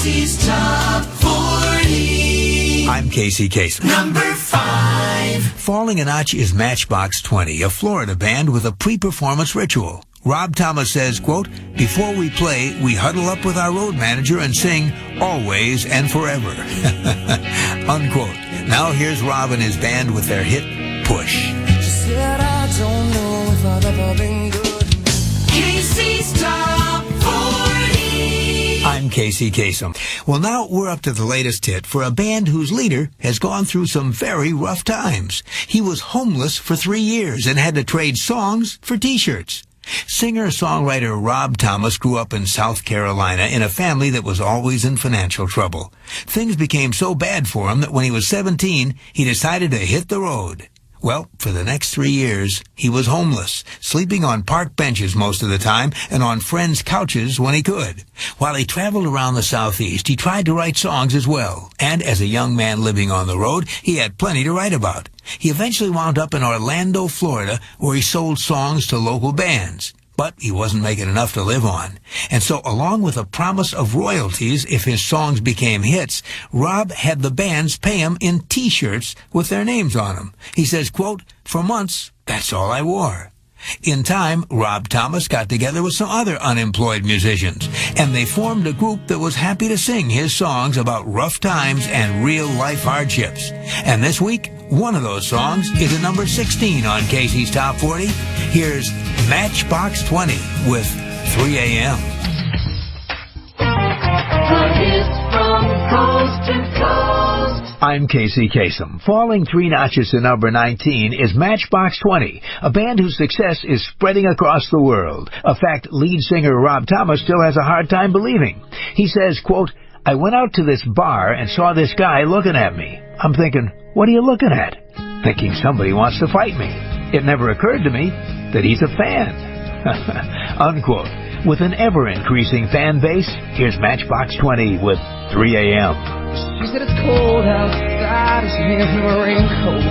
Casey's Top 40. I'm Casey Kasem. Number 5. Falling a Notch is Matchbox 20, a Florida band with a pre-performance ritual. Rob Thomas says, quote, "Before we play, we huddle up with our road manager and sing Always and Forever." Unquote. Now here's Rob and his band with their hit, Push. She said, I don't know if I've ever been good. Casey's Top 40. I'm Casey Kasem. Well, now we're up to the latest hit for a band whose leader has gone through some very rough times. He was homeless for 3 years and had to trade songs for T-shirts. Singer-songwriter Rob Thomas grew up in South Carolina in a family that was always in financial trouble. Things became so bad for him that when he was 17, he decided to hit the road. Well, for the next 3 years, he was homeless, sleeping on park benches most of the time and on friends' couches when he could. While he traveled around the Southeast, he tried to write songs as well. And as a young man living on the road, he had plenty to write about. He eventually wound up in Orlando, Florida, where he sold songs to local bands. But he wasn't making enough to live on. And so, along with a promise of royalties if his songs became hits, Rob had the bands pay him in T-shirts with their names on them. He says, quote, "For months, that's all I wore." In time, Rob Thomas got together with some other unemployed musicians, and they formed a group that was happy to sing his songs about rough times and real-life hardships. And this week, one of those songs is at number 16 on Casey's Top 40. Here's Matchbox 20 with 3 a.m. The hits from coast to coast. I'm Casey Kasem. Falling 3 notches to number 19 is Matchbox 20, a band whose success is spreading across the world. A fact lead singer Rob Thomas still has a hard time believing. He says, quote, "I went out to this bar and saw this guy looking at me. I'm thinking, what are you looking at? Thinking somebody wants to fight me. It never occurred to me that he's a fan." Unquote. With an ever-increasing fan base, here's Matchbox 20 with 3 a.m. She said it's cold outside and she hands me a raincoat.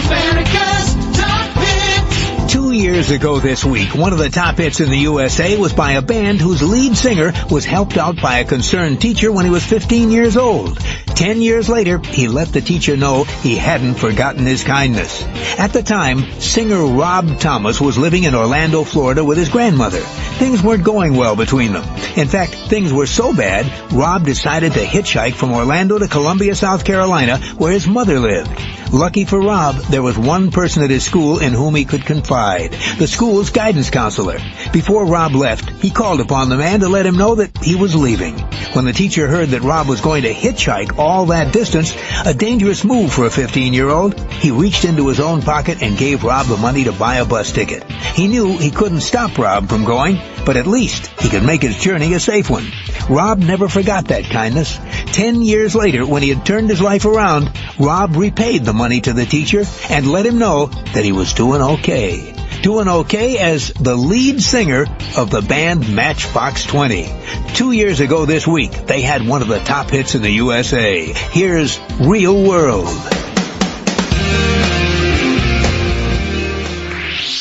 America's Top Hits. 2 years ago this week, one of the top hits in the USA was by a band whose lead singer was helped out by a concerned teacher when he was 15 years old. 10 years later, he let the teacher know he hadn't forgotten his kindness. At the time, singer Rob Thomas was living in Orlando, Florida with his grandmother. Things weren't going well between them. In fact, things were so bad, Rob decided to hitchhike from Orlando to Columbia, South Carolina, where his mother lived. Lucky for Rob, there was one person at his school in whom he could confide, the school's guidance counselor. Before Rob left, he called upon the man to let him know that he was leaving. When the teacher heard that Rob was going to hitchhike all that distance, a dangerous move for a 15-year-old, he reached into his own pocket and gave Rob the money to buy a bus ticket. He knew he couldn't stop Rob from going, but at least he could make his journey a safe one. Rob never forgot that kindness. 10 years later, when he had turned his life around, Rob repaid the money to the teacher and let him know that he was doing okay. Doing okay as the lead singer of the band Matchbox 20. 2 years ago this week, they had one of the top hits in the USA. Here's Real World.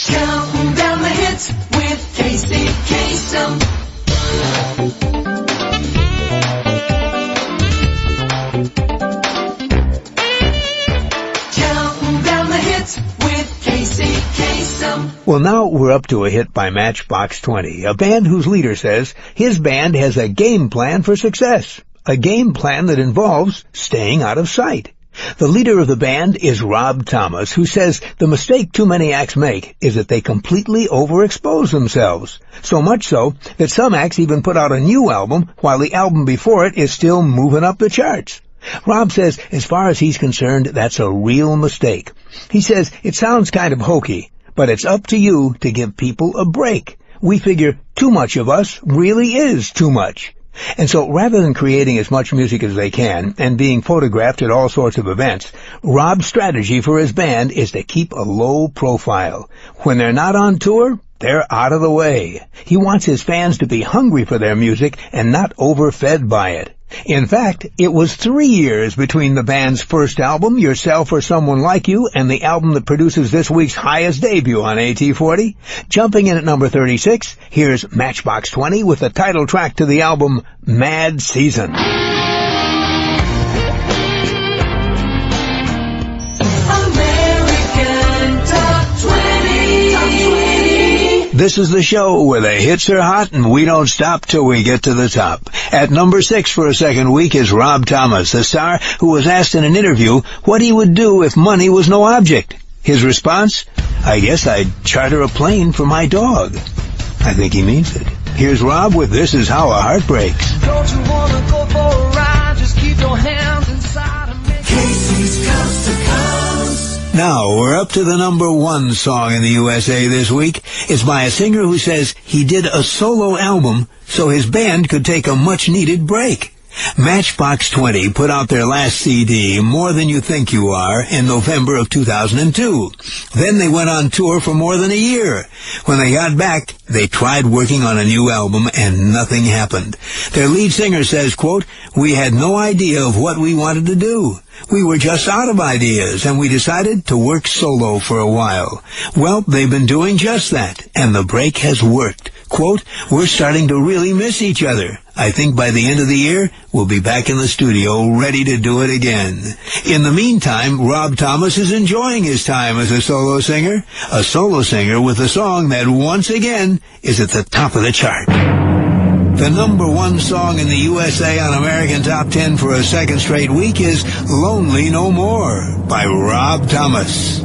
Counting down the hits with Casey Kasem. Counting down the hits with Casey Kasem. Well, now we're up to a hit by Matchbox 20, a band whose leader says his band has a game plan for success. A game plan that involves staying out of sight. The leader of the band is Rob Thomas, who says the mistake too many acts make is that they completely overexpose themselves. So much so that some acts even put out a new album while the album before it is still moving up the charts. Rob says as far as he's concerned, that's a real mistake. He says it sounds kind of hokey, but it's up to you to give people a break. We figure too much of us really is too much. And so rather than creating as much music as they can and being photographed at all sorts of events, Rob's strategy for his band is to keep a low profile. When they're not on tour, they're out of the way. He wants his fans to be hungry for their music and not overfed by it. In fact, it was 3 years between the band's first album, Yourself or Someone Like You, and the album that produces this week's highest debut on AT20. Jumping in at number 36, here's Matchbox 20 with the title track to the album, Mad Season. American Top 20. Top 20. This is the show where the hits are hot and we don't stop till we get to the top. At number 6 for a second week is Rob Thomas, the star who was asked in an interview what he would do if money was no object. His response? I guess I'd charter a plane for my dog. I think he means it. Here's Rob with This Is How a Heart Breaks. Don't you wanna go for a ride? Just keep your hands inside and make Casey's Coast to Coast. Now, we're up to the number 1 song in the USA this week. It's by a singer who says he did a solo album so his band could take a much-needed break. Matchbox 20 put out their last CD, More Than You Think You Are, in November of 2002. Then they went on tour for more than a year. When they got back, they tried working on a new album and nothing happened. Their lead singer says, quote, "We had no idea of what we wanted to do. We were just out of ideas, and we decided to work solo for a while. Well, they've been doing just that, and the break has worked. Quote, we're starting to really miss each other. I think by the end of the year, we'll be back in the studio ready to do it again." In the meantime, Rob Thomas is enjoying his time as a solo singer with a song that once again is at the top of the chart. The number 1 song in the USA on American Top 10 for a second straight week is Lonely No More by Rob Thomas.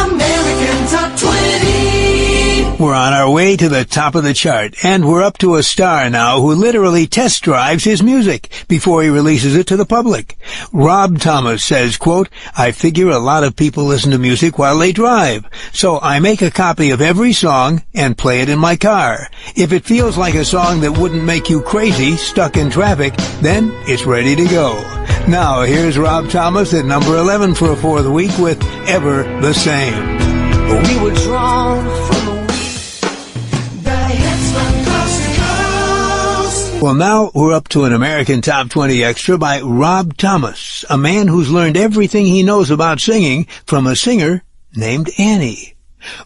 American Top 20. We're on our way to the top of the chart, and we're up to a star now who literally test drives his music before he releases it to the public. Rob Thomas says, quote, "I figure a lot of people listen to music while they drive, so I make a copy of every song and play it in my car. If it feels like a song that wouldn't make you crazy stuck in traffic, then it's ready to go." Now, here's Rob Thomas at number 11 for a 4th week with Ever the Same. We were drawn from the Well, now we're up to an American Top 20 extra by Rob Thomas, a man who's learned everything he knows about singing from a singer named Annie.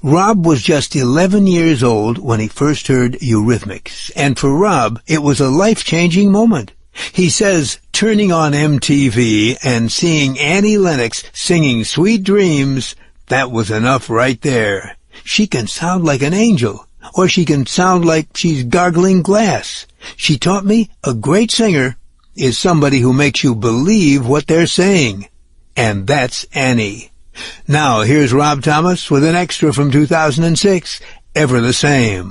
Rob was just 11 years old when he first heard Eurythmics, and for Rob, it was a life-changing moment. He says turning on MTV and seeing Annie Lennox singing Sweet Dreams, that was enough right there. She can sound like an angel, or she can sound like she's gargling glass. She taught me a great singer is somebody who makes you believe what they're saying. And that's Annie. Now, here's Rob Thomas with an extra from 2006, Ever the Same.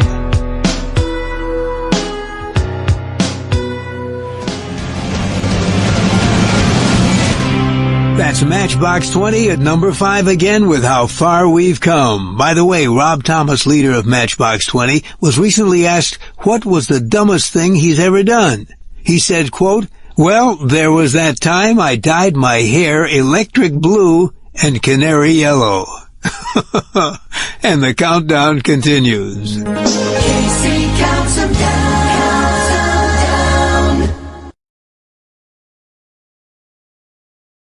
That's Matchbox 20 at number 5 again with How Far We've Come. By the way, Rob Thomas, leader of Matchbox 20, was recently asked what was the dumbest thing he's ever done. He said, quote, "Well, there was that time I dyed my hair electric blue and canary yellow." And the countdown continues. Casey counts them down.